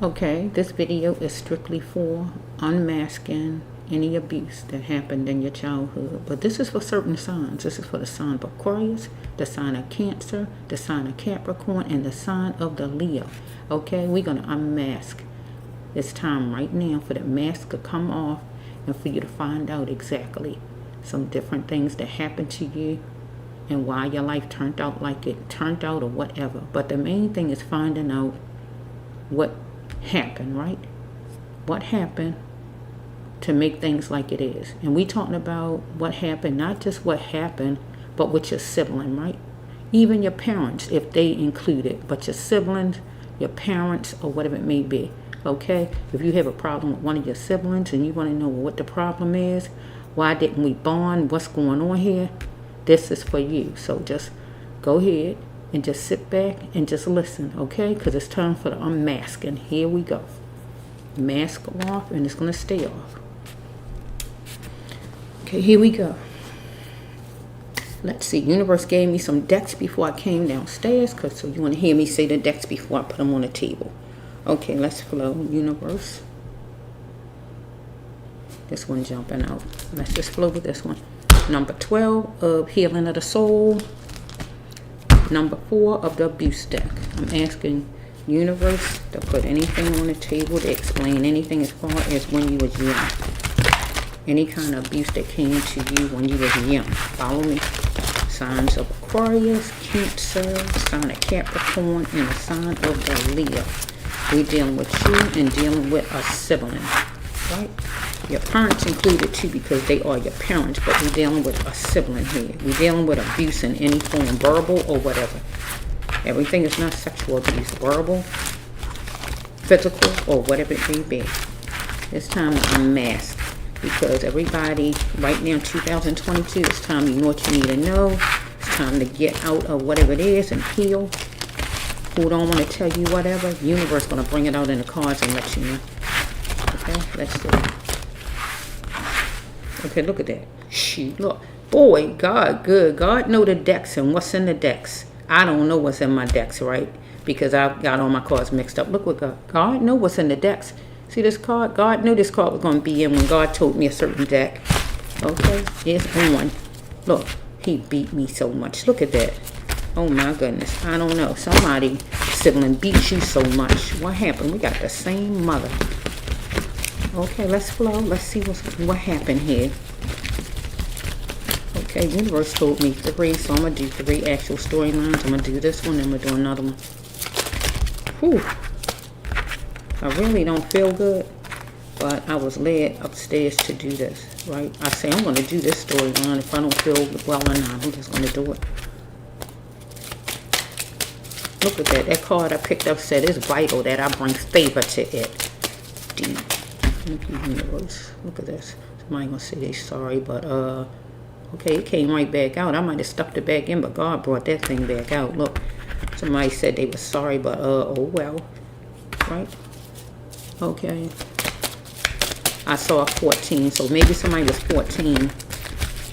Okay, this video is strictly for unmasking any abuse that happened in your childhood. But this is for certain signs. This is for the sign of Aquarius, the sign of Cancer, the sign of Capricorn, and the sign of the Leo. Okay, we're going to unmask. It's time right now for the mask to come off and for you to find out exactly some different things that happened to you and why your life turned out like it turned out or whatever. But the main thing is finding out what happened, right? What happened to make things like it is. And we talking about what happened, not just what happened, but with your sibling, right? Even your parents, if they included, but your siblings, your parents, or whatever it may be. Okay, if you have a problem with one of your siblings and you want to know what the problem is, why didn't we bond, what's going on here, this is for you. So just go ahead and just sit back and just listen, okay? Because it's time for the unmasking. Here we go. Mask off, and it's going to stay off. Okay, here we go. Let's see. Universe gave me some decks before I came downstairs, because so you want to hear me say the decks before I put them on the table. Okay, let's flow, Universe. This one jumping out. Let's just flow with this one. Number 12 of Healing of the Soul. Number 4 of the Abuse deck. I'm asking Universe to put anything on the table to explain anything as far as when you was young. Any kind of abuse that came to you when you was young. Follow me. Signs of Aquarius, Cancer, sign of Capricorn, and the sign of the Leo. We're dealing with you and dealing with a sibling, right? Your parents included too, because they are your parents, but we're dealing with a sibling here. We're dealing with abuse in any form, verbal or whatever. Everything is not sexual abuse, verbal, physical, or whatever it may be. It's time to unmask, because everybody right now, 2022, it's time you know what you need to know. It's time to get out of whatever it is and heal. Who don't want to tell you whatever, Universe going to bring it out in the cards and let you know. Okay, let's do it. Okay, look at that. Shoot, look. Boy, God, good. God know the decks and what's in the decks. I don't know what's in my decks, right? Because I've got all my cards mixed up. Look what God know what's in the decks. See this card? God knew this card was going to be in when God told me a certain deck. Okay, it's on. Look, he beat me so much. Look at that. Oh my goodness. I don't know. Somebody, sibling, beat you so much. What happened? We got the same mother. Okay, let's flow. Let's see what happened here. Okay, Universe told me 3, so I'm going to do 3 actual storylines. I'm going to do this one, and I'm going to do another one. Whew. I really don't feel good, but I was led upstairs to do this, right? I say I'm going to do this storyline. If I don't feel well or not, I'm just going to do it. Look at that. That card I picked up said it's vital that I bring favor to it. Deep. Thank you, Universe. Look at this. Somebody gonna say they sorry, but okay, it came right back out. I might have stuffed it back in, but God brought that thing back out. Look, somebody said they were sorry, but oh well, right? Okay. I saw 14, so maybe somebody was 14.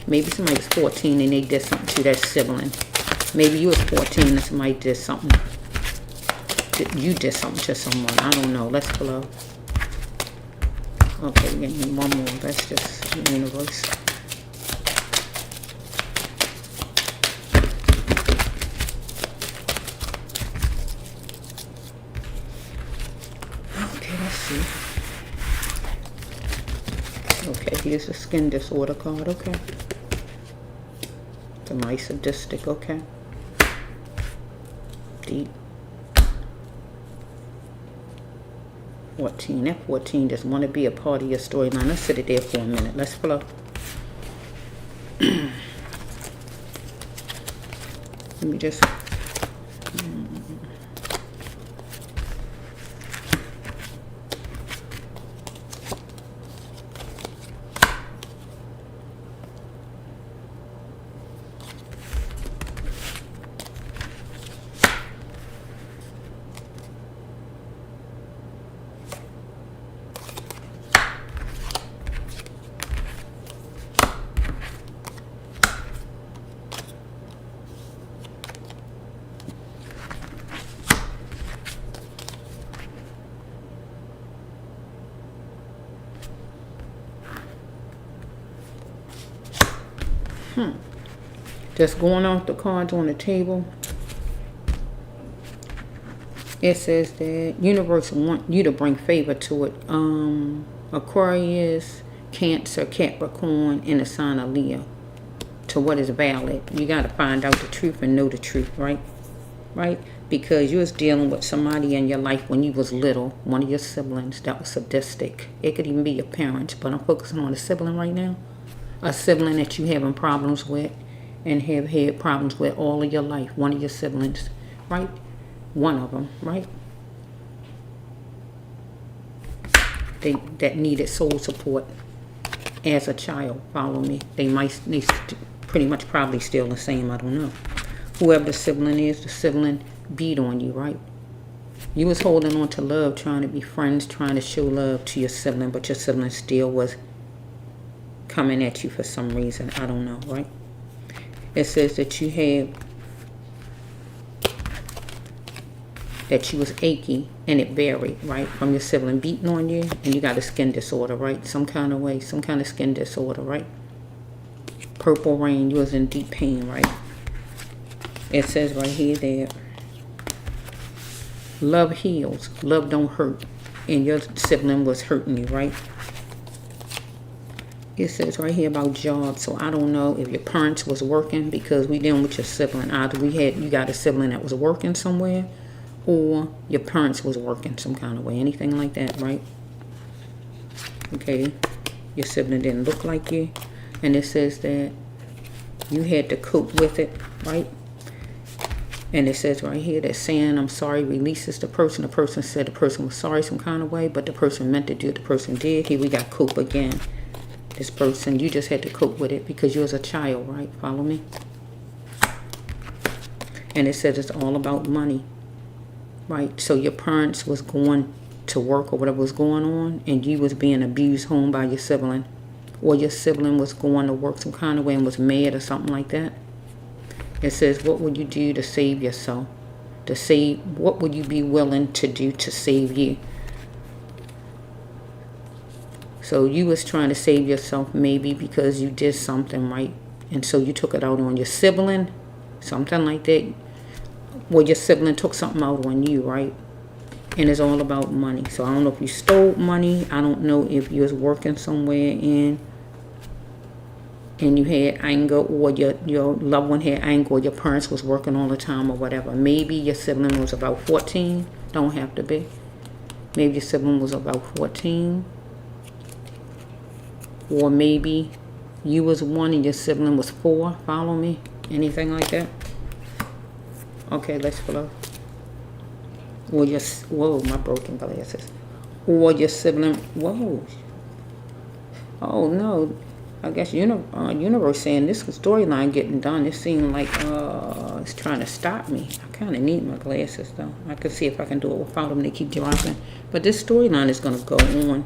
Maybe somebody was 14 and they did something to that sibling. Maybe you was 14 and somebody did something. You did something to someone. I don't know. Let's flow. Okay, we need one more. That's just Universe. Okay, let's see. Okay, here's the skin disorder card. Okay. The mice sadistic. Okay. Deep. 14. That 14 just want to be a part of your storyline. Let's sit it there for a minute. Let's flow. Let me just... Just going off the cards on the table. It says that universe want you to bring favor to it. Aquarius, Cancer, Capricorn, and the sign of Leo. To what is valid. You got to find out the truth and know the truth, right? Right? Because you was dealing with somebody in your life when you was little, one of your siblings that was sadistic. It could even be your parents, but I'm focusing on a sibling right now. A sibling that you having problems with and have had problems with all of your life. One of your siblings, right? One of them, right? That needed soul support as a child. Follow me. They pretty much probably still the same. I don't know. Whoever the sibling is, the sibling beat on you, right? You was holding on to love, trying to be friends, trying to show love to your sibling, but your sibling still was coming at you for some reason. I don't know, right? It says that you was achy and it varied, right? From your sibling beating on you, and you got a skin disorder, right? Some kind of way, some kind of skin disorder, right? Purple rain, you was in deep pain, right? It says right here that love heals, love don't hurt, and your sibling was hurting you, right? It says right here about jobs, so I don't know if your parents was working, because we dealing with your sibling. Either you got a sibling that was working somewhere, or your parents was working some kind of way, anything like that, right? Okay, your sibling didn't look like you, and it says that you had to cope with it, right? And it says right here that saying I'm sorry releases the person. The person said the person was sorry some kind of way, but the person meant to do it, the person did. Here we got cope again. This person, you just had to cope with it because you was a child, right? Follow me? And it says it's all about money, right? So your parents was going to work or whatever was going on, and you was being abused home by your sibling, or your sibling was going to work some kind of way and was mad or something like that. It says, what would you do to save yourself? What would you be willing to do to save you? So you was trying to save yourself maybe because you did something, right? And so you took it out on your sibling, something like that. Well, your sibling took something out on you, right? And it's all about money. So I don't know if you stole money. I don't know if you was working somewhere and you had anger, or your loved one had anger, or your parents was working all the time or whatever. Maybe your sibling was about 14. Don't have to be. Maybe your sibling was about 14. Or maybe you was 1 and your sibling was 4. Follow me? Anything like that? Okay, let's flow. Or whoa, my broken glasses. Or your sibling, whoa. Oh no, I guess universe saying this storyline getting done. It seemed like it's trying to stop me. I kind of need my glasses though. I could see if I can do it without them. They keep dropping. But this storyline is going to go on.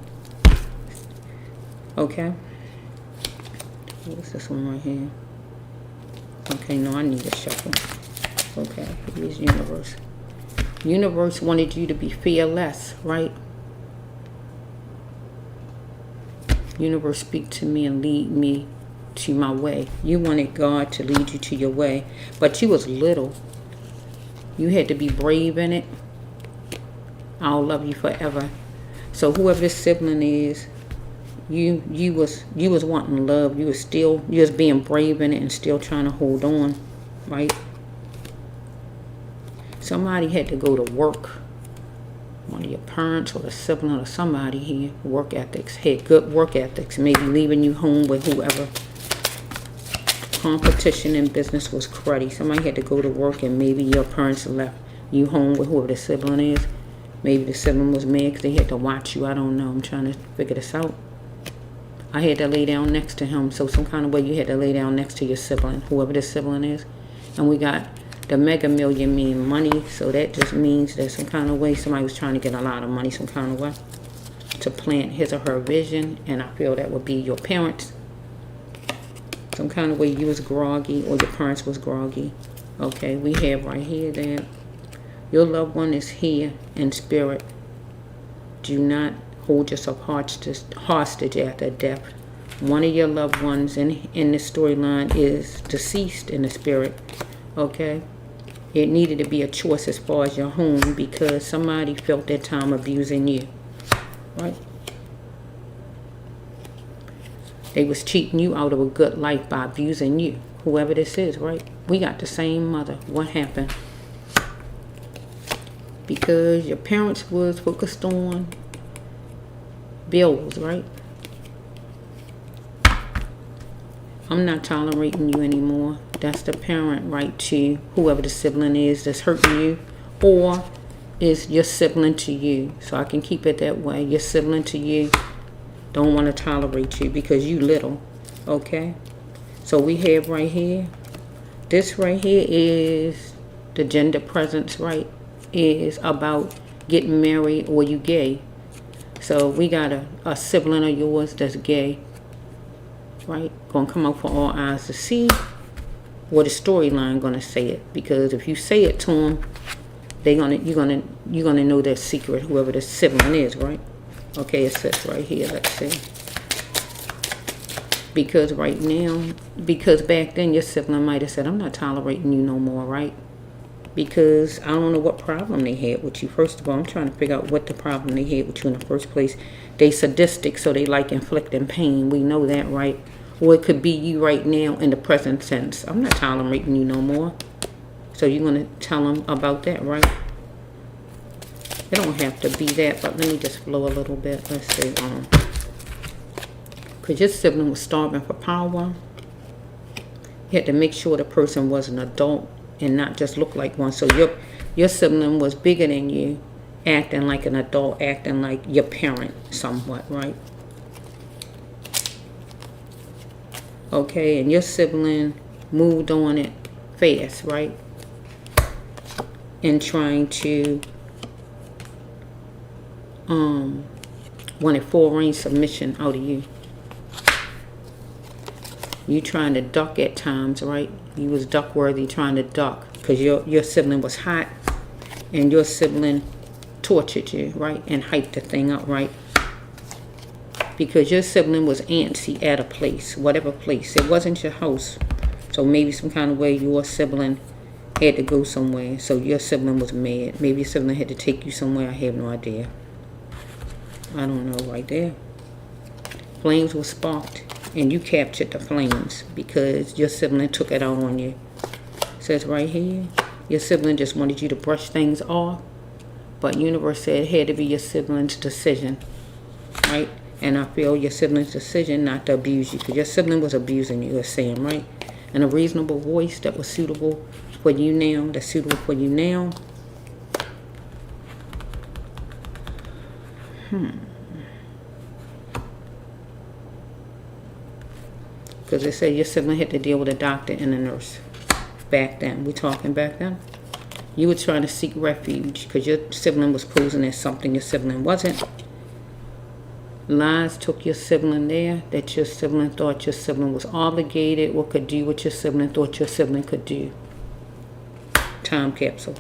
Okay. What's this one right here? Okay, no, I need a shuffle. Okay, here's universe. Universe wanted you to be fearless, right? Universe, speak to me and lead me to my way. You wanted God to lead you to your way, but you was little. You had to be brave in it. I'll love you forever. So whoever this sibling is, you was wanting love. You was being brave in it and still trying to hold on, right? Somebody had to go to work. One of your parents or the sibling or somebody here, work ethics, had good work ethics, maybe leaving you home with whoever. Competition in business was cruddy. Somebody had to go to work and maybe your parents left you home with whoever the sibling is. Maybe the sibling was mad because they had to watch you. I don't know. I'm trying to figure this out. I had to lay down next to him. So some kind of way you had to lay down next to your sibling, whoever the sibling is. And we got the Mega Million mean money, so that just means that some kind of way somebody was trying to get a lot of money some kind of way to plant his or her vision, and I feel that would be your parents. Some kind of way you was groggy or your parents was groggy. Okay, we have right here that your loved one is here in spirit. Do not hold yourself hostage after death. One of your loved ones in this storyline is deceased in the spirit, okay? It needed to be a choice as far as your home because somebody felt their time abusing you, right? They was cheating you out of a good life by abusing you, whoever this is, right? We got the same mother. What happened? Because your parents was focused on bills, right? I'm not tolerating you anymore. That's the parent, right, to whoever the sibling is that's hurting you, or is your sibling to you. So I can keep it that way. Your sibling to you don't want to tolerate you because you little, okay? So we have right here, this right here is the gender presence, right? Is about getting married or you gay. So we got a sibling of yours that's gay, right? Gonna come out for all eyes to see, or the storyline gonna say it. Because if you say it to them, you're gonna know their secret, whoever the sibling is, right? Okay, it says right here, let's see. Because right now, because back then your sibling might have said, I'm not tolerating you no more, right? Because I don't know what problem they had with you. First of all, I'm trying to figure out what the problem they had with you in the first place. They sadistic, so they like inflicting pain. We know that, right? Or it could be you right now in the present sense. I'm not tolerating you no more. So you're going to tell them about that, right? It don't have to be that, but let me just flow a little bit. Let's see. Because your sibling was starving for power. You had to make sure the person was an adult and not just look like one. So your sibling was bigger than you, acting like an adult, acting like your parent somewhat, right? Okay, and your sibling moved on it fast, right? In trying to wanted full range submission out of you. You trying to duck at times, right? You was duck worthy, trying to duck because your sibling was hot and your sibling tortured you, right? And hyped the thing up, right? Because your sibling was antsy at a place, whatever place. It wasn't your house. So maybe some kind of way your sibling had to go somewhere. So your sibling was mad. Maybe your sibling had to take you somewhere. I have no idea. I don't know right there. Flames were sparked. And you captured the flames because your sibling took it out on you. It says right here, your sibling just wanted you to brush things off. But universe said it had to be your sibling's decision, right? And I feel your sibling's decision not to abuse you because your sibling was abusing you, it's saying, right? And a reasonable voice that was suitable for you now, that's suitable for you now. Because they said your sibling had to deal with a doctor and a nurse. Back then. We talking back then? You were trying to seek refuge because your sibling was posing as something your sibling wasn't. Lies took your sibling there that your sibling thought your sibling was obligated or could do what your sibling thought your sibling could do. Time capsule.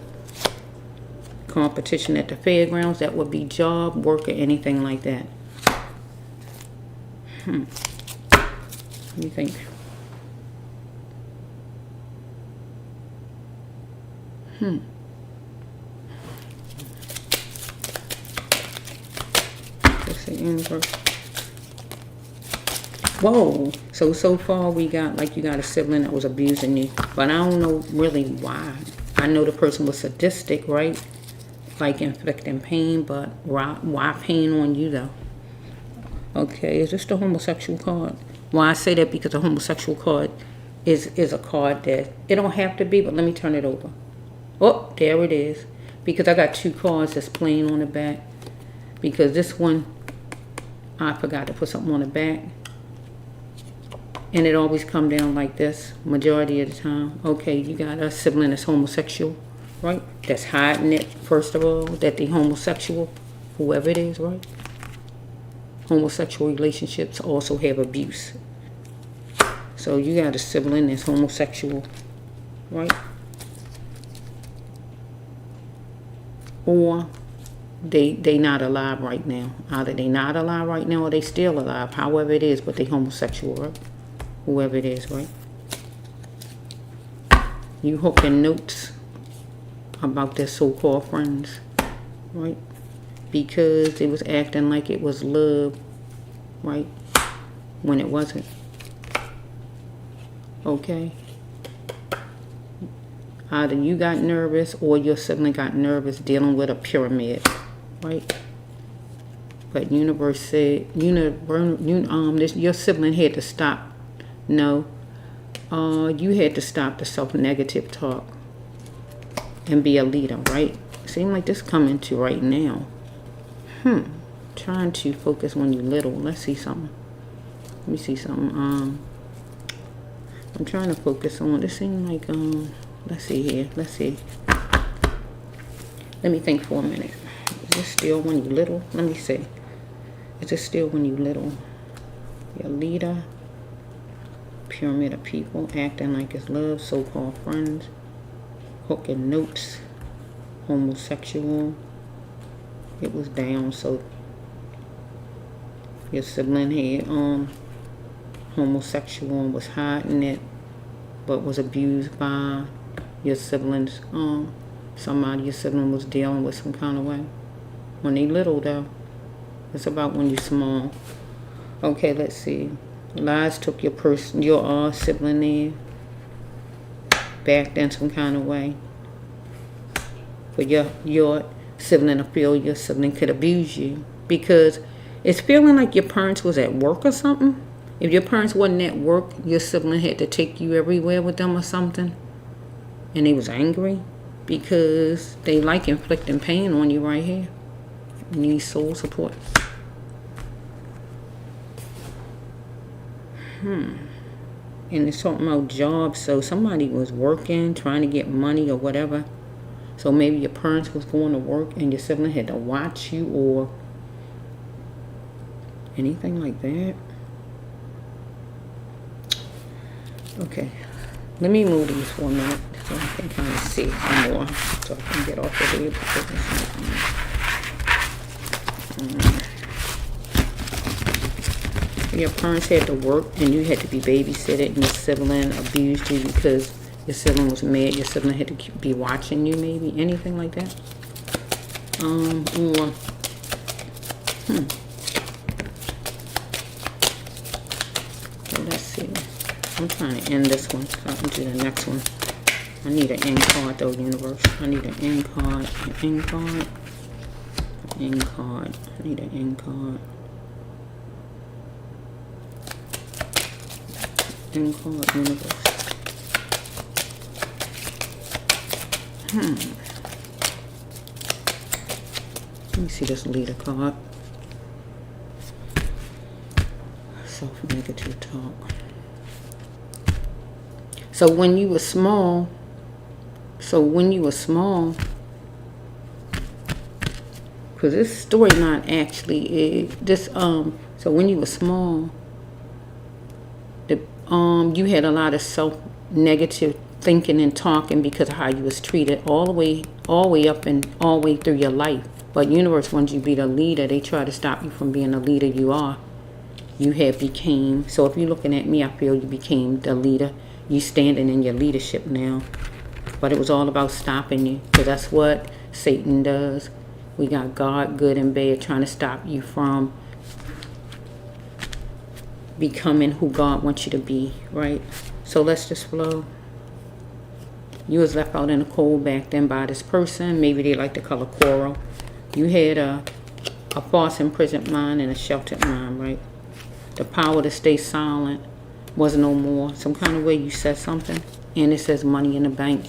Competition at the fairgrounds, that would be job, work, or anything like that. What do you think? Let's see, universe. Whoa. So far we got, like, you got a sibling that was abusing you. But I don't know really why. I know the person was sadistic, right? Like inflicting pain, but why pain on you though? Okay, is this the homosexual card? Well, I say that because the homosexual card is a card that, it don't have to be, but let me turn it over. Oh, there it is. Because I got two cards that's playing on the back. Because this one, I forgot to put something on the back. And it always come down like this, majority of the time. Okay, you got a sibling that's homosexual, right? That's hiding it, first of all, that they homosexual, whoever it is, right? Homosexual relationships also have abuse. So you got a sibling that's homosexual, right? Or they not alive right now. Either they not alive right now or they still alive. However it is, but they homosexual, right? Whoever it is, right? You hooking notes about their so-called friends, right? Because it was acting like it was love, right? When it wasn't. Okay? Either you got nervous or your sibling got nervous dealing with a pyramid, right? But universe said, your sibling had to stop. No, you had to stop the self-negative talk and be a leader, right? Seem like this coming to right now. Trying to focus when you little. Let's see something. Let me see something. I'm trying to focus on. This seems like let's see here. Let's see. Let me think for a minute. Is this still when you little? Let me see. Is it still when you little? Your leader. Pyramid of people acting like it's love. So-called friends. Hooking notes. Homosexual. It was down, so your sibling had homosexual and was hiding it, but was abused by your siblings. Somebody, your sibling was dealing with some kind of way. When they little though, it's about when you small. Okay, let's see. Lies took your sibling there, backed in some kind of way. For your sibling to feel your sibling could abuse you, because it's feeling like your parents was at work or something. If your parents wasn't at work, your sibling had to take you everywhere with them or something, and they was angry because they like inflicting pain on you right here. You need soul support. And it's talking about jobs, so somebody was working, trying to get money or whatever. So maybe your parents was going to work and your sibling had to watch you or anything like that. Okay, let me move these for a minute so I can kind of see some more, so I can get off of here because it's your parents had to work and you had to be babysitted, and your sibling abused you because your sibling was mad. Your sibling had to be watching you, maybe. Anything like that. So let's see. I'm trying to end this one so I can do the next one. I need an end card though, universe. I need an end card. An end card. End card. I need an end card. End card, universe. Let me see this leader card. Self-negative talk. So when you were small, because this story not actually so when you were small, you had a lot of self-negative thinking and talking because of how you was treated all the way up and all the way through your life. But universe wants you to be the leader. They try to stop you from being the leader you are. You have became. So if you're looking at me, I feel you became the leader. You standing in your leadership now. But it was all about stopping you, because that's what Satan does. We got God, good and bad, trying to stop you from becoming who God wants you to be, right? So let's just flow. You was left out in the cold back then by this person. Maybe they like the color coral. You had a false imprisoned mind and a sheltered mind, right? The power to stay silent was no more. Some kind of way you said something and it says money in the bank.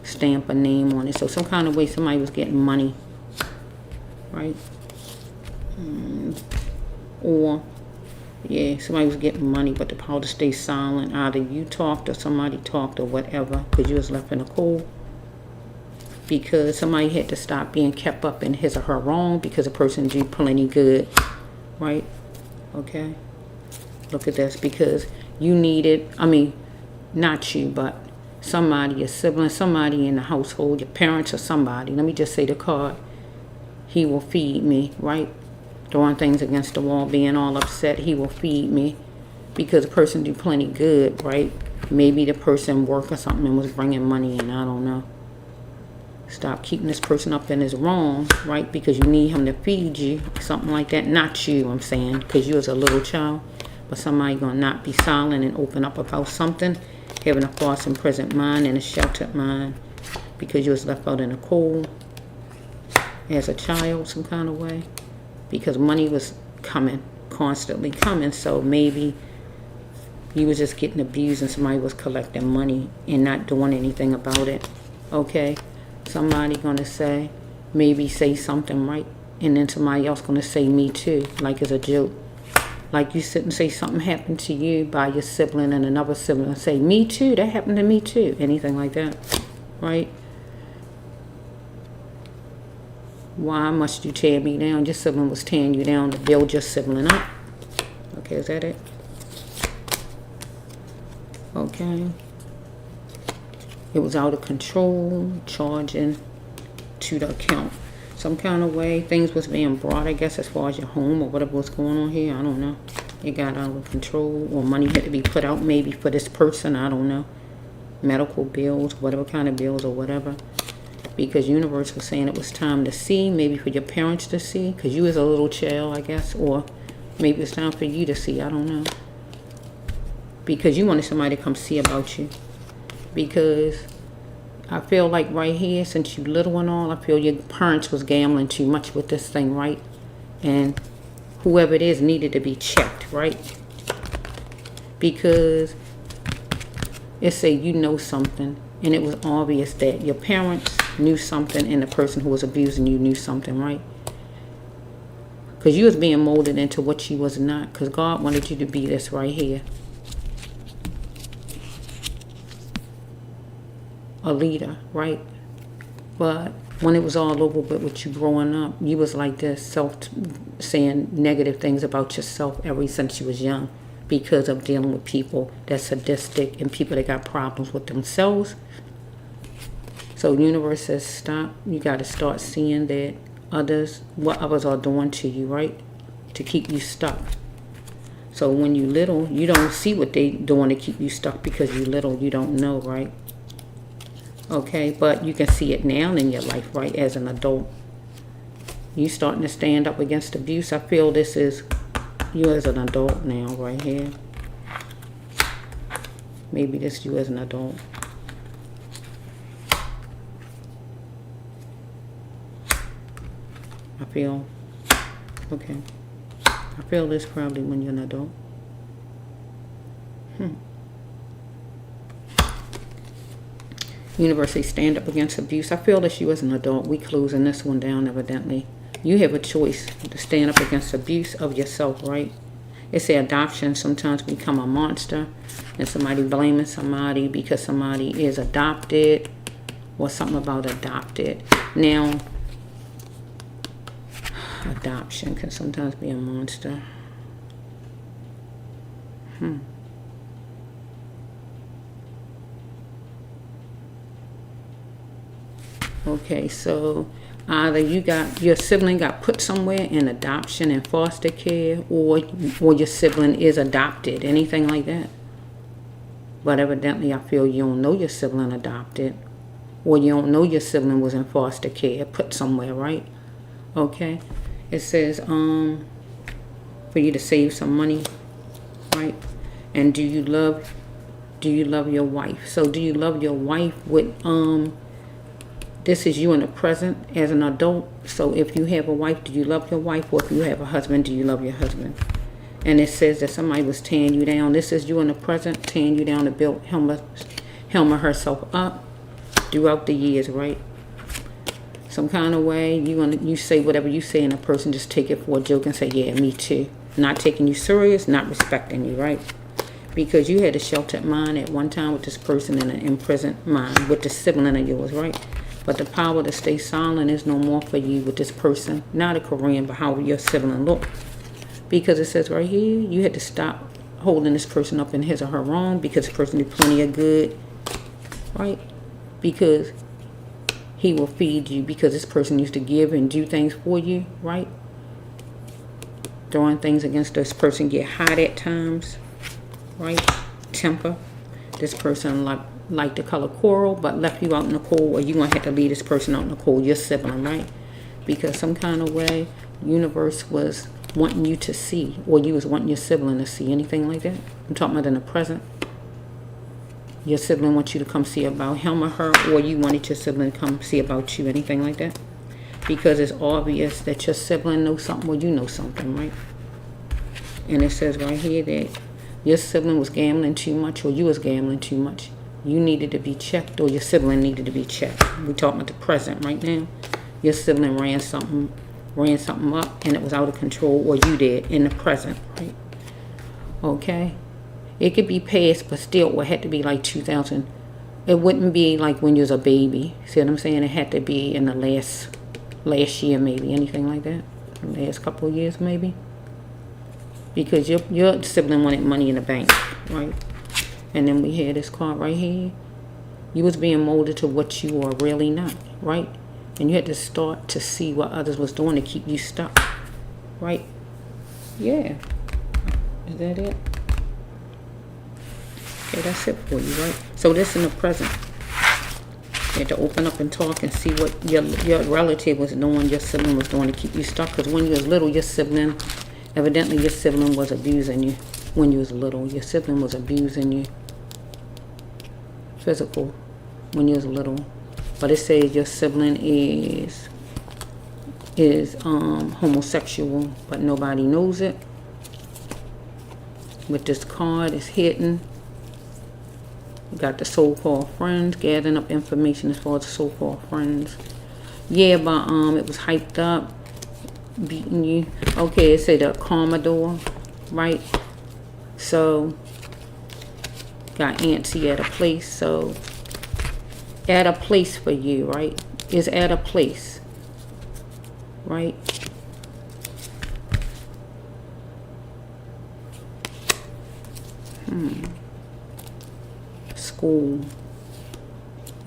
Stamp a name on it. So some kind of way somebody was getting money, right? Or yeah, somebody was getting money, but the power to stay silent. Either you talked or somebody talked or whatever, because you was left in the cold. Because somebody had to stop being kept up in his or her wrong because a person did plenty good, right? Okay. Look at this, because you needed, not you, but somebody, your sibling, somebody in the household, your parents or somebody. Let me just say the card. he will feed me, right? Throwing things against the wall, being all upset, he will feed me. Because the person do plenty good, right? Maybe the person worked or something and was bringing money in, I don't know. Stop keeping this person up in his wrong, right? Because you need him to feed you, something like that. Not you, I'm saying, because you was a little child. But somebody gonna not be silent and open up about something. Having a false and present mind and a sheltered mind. Because you was left out in the cold as a child some kind of way. Because money was coming, constantly coming. So maybe you was just getting abused and somebody was collecting money and not doing anything about it. Okay? Somebody gonna say, maybe say something, right? And then somebody else gonna say me too, like it's a joke. Like you sit and say something happened to you by your sibling and another sibling and say, me too, that happened to me too. Anything like that, right? Why must you tear me down? Your sibling was tearing you down to build your sibling up. Okay, is that it? Okay. It was out of control, charging to the account. Some kind of way, things was being brought, I guess, as far as your home or whatever was going on here. I don't know. It got out of control, or money had to be put out maybe for this person. I don't know. Medical bills, whatever kind of bills or whatever. Because universe was saying it was time to see, maybe for your parents to see, because you was a little child, I guess, or maybe it's time for you to see. I don't know. Because you wanted somebody to come see about you. Because I feel like right here, since you little and all, I feel your parents was gambling too much with this thing, right? And whoever it is needed to be checked, right? Because it say you know something, and it was obvious that your parents knew something and the person who was abusing you knew something, right? Because you was being molded into what you was not, because God wanted you to be this right here. A leader, right? But when it was all over with you growing up, you was like this, saying negative things about yourself ever since you was young, because of dealing with people that's sadistic and people that got problems with themselves. So universe says stop. You got to start seeing that what others are doing to you, right? To keep you stuck. So when you little, you don't see what they doing to keep you stuck because you little, you don't know, right? Okay, but you can see it now in your life, right, as an adult. You starting to stand up against abuse. I feel this is you as an adult now, right here. Maybe this you as an adult. I feel, okay. I feel this probably when you're an adult. Universe, stand up against abuse. I feel that you as an adult. We closing this one down evidently. You have a choice to stand up against abuse of yourself, right? It's a adoption. Sometimes become a monster and somebody blaming somebody because somebody is adopted or something about adopted. Now, adoption can sometimes be a monster. Okay, so either your sibling got put somewhere in adoption and foster care, or your sibling is adopted, anything like that. But evidently I feel you don't know your sibling adopted, or you don't know your sibling was in foster care, put somewhere, right? Okay, it says for you to save some money, right? And do you love your wife? So do you love your wife with this is you in the present as an adult. So if you have a wife, do you love your wife? Or if you have a husband, do you love your husband? And it says that somebody was tearing you down. This is you in the present, tearing you down to build Helma herself up throughout the years, right? Some kind of way, you say whatever you say and a person just take it for a joke and say, yeah, me too. Not taking you serious, not respecting you, right? Because you had a sheltered mind at one time with this person and an imprisoned mind with the sibling of yours, right? But the power to stay silent is no more for you with this person. Not a Korean, but how your sibling look. Because it says right here, you had to stop holding this person up in his or her wrong because this person did plenty of good, right? Because he will feed you, because this person used to give and do things for you, right? Throwing things against this person, get hot at times, right? Temper. This person like the color coral, but left you out in the cold, or you gonna have to leave this person out in the cold, your sibling, right? Because some kind of way, universe was wanting you to see, or you was wanting your sibling to see, anything like that. I'm talking about in the present. Your sibling wants you to come see about him or her, or you wanted your sibling to come see about you, anything like that. Because it's obvious that your sibling knows something, or you know something, right? And it says right here that your sibling was gambling too much, or you was gambling too much. You needed to be checked, or your sibling needed to be checked. We talking about the present right now. Your sibling ran something up, and it was out of control, or you did in the present, right? Okay. It could be past, but still it had to be like 2000. It wouldn't be like when you was a baby. See what I'm saying? It had to be in the last year, maybe, anything like that. The last couple of years, maybe. Because your sibling wanted money in the bank, right? And then we had this card right here. You was being molded to what you are really not, right? And you had to start to see what others was doing to keep you stuck, right? Yeah. Is that it? Okay, that's it for you, right? So this in the present. You had to open up and talk and see what your relative was doing, your sibling was doing to keep you stuck. Because when you was little, evidently your sibling was abusing you. When you was little, your sibling was abusing you. Physical, when you was little. But it says your sibling is homosexual, but nobody knows it. With this card, it's hidden. You got the so-called friends, gathering up information as far as the so-called friends. Yeah, but it was hyped up, beating you. Okay, it said the Commodore, right? So got antsy at a place. So at a place for you, right? Is at a place, right? School,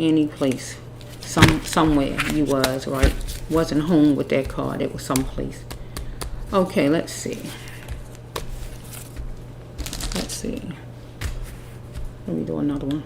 any place, somewhere you was, right? Wasn't home with that card. It was someplace. Okay, let's see. Let me do another one.